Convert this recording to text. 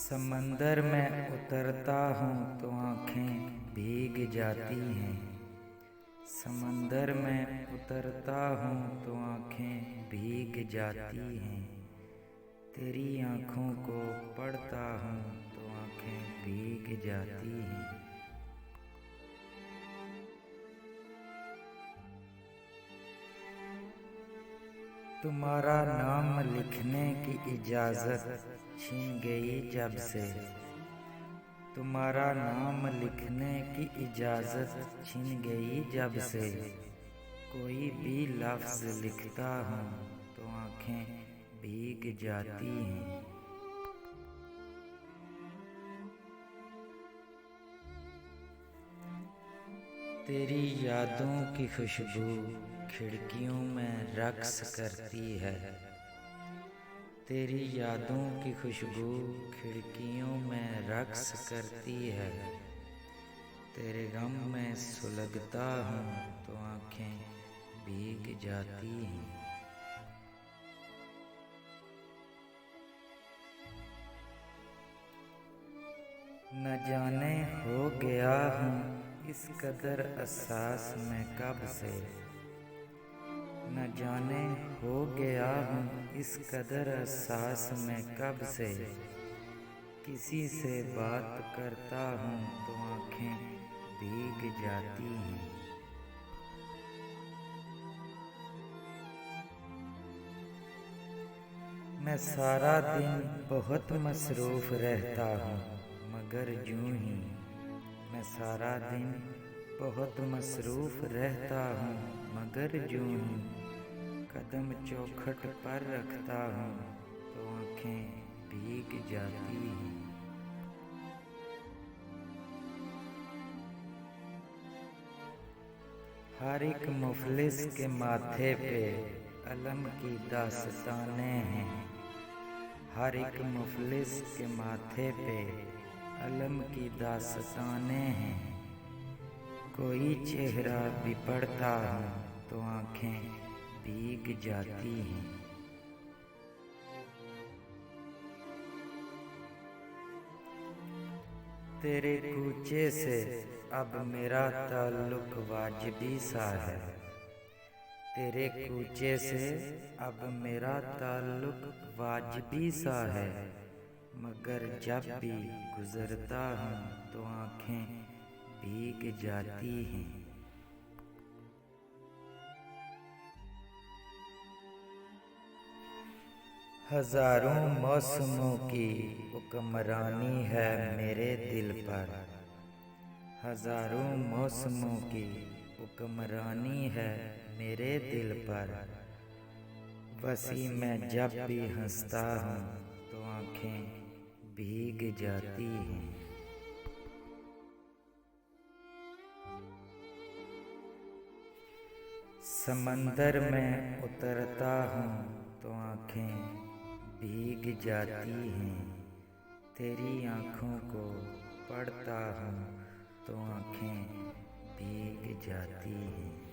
समंदर में उतरता हूँ तो आँखें भीग जाती हैं। समंदर में उतरता हूँ तो आँखें भीग जाती हैं। तेरी आँखों को पढ़ता हूँ तो आँखें भीग जाती हैं। तुम्हारा नाम लिखने की इजाज़त छीन गई जब से। तुम्हारा नाम लिखने की इजाज़त छीन गई जब से। कोई भी लफ्ज़ लिखता हूँ तो आँखें भीग जाती हैं। तेरी यादों की खुशबू खिड़कियों में रक्स करती है। तेरी यादों की खुशबू खिड़कियों में रक्स करती है। तेरे गम में सुलगता हूँ तो आँखें भीग जाती हैं। न जाने हो गया हूँ इस कदर एहसास में कब से। न जाने हो गया हूँ इस कदर एहसास में कब से। किसी से बात करता हूँ तो आँखें भीग जाती हैं। मैं सारा दिन बहुत मसरूफ़ रहता हूँ मगर यूं ही। मैं सारा दिन बहुत मसरूफ़ रहता हूँ मगर यूं ही। कदम चौखट पर रखता हूँ तो आँखें भीग जाती हैं। हर एक मुफलिस के माथे पे अलम की दास्तानें हैं। हर एक मुफलिस के माथे पे अलम की दास्तानें हैं। कोई चेहरा भी पढ़ता हूँ तो आँखें भीग जाती हैं। तेरे कूचे से अब मेरा ताल्लुक वाजिबी सा है। तेरे कूचे से अब मेरा ताल्लुक वाजिबी सा है। मगर जब भी गुजरता हूँ तो आँखें भीग जाती हैं। हजारों मौसमों की हुक्मरानी है मेरे दिल पर। हजारों मौसमों की हुक्मरानी है मेरे दिल पर। वसी मैं जब भी हंसता हूँ तो आँखें भीग जाती हैं। समंदर में उतरता हूँ तो आँखें भीग जाती हैं। तेरी आँखों को पढ़ता हूँ तो आँखें भीग जाती हैं।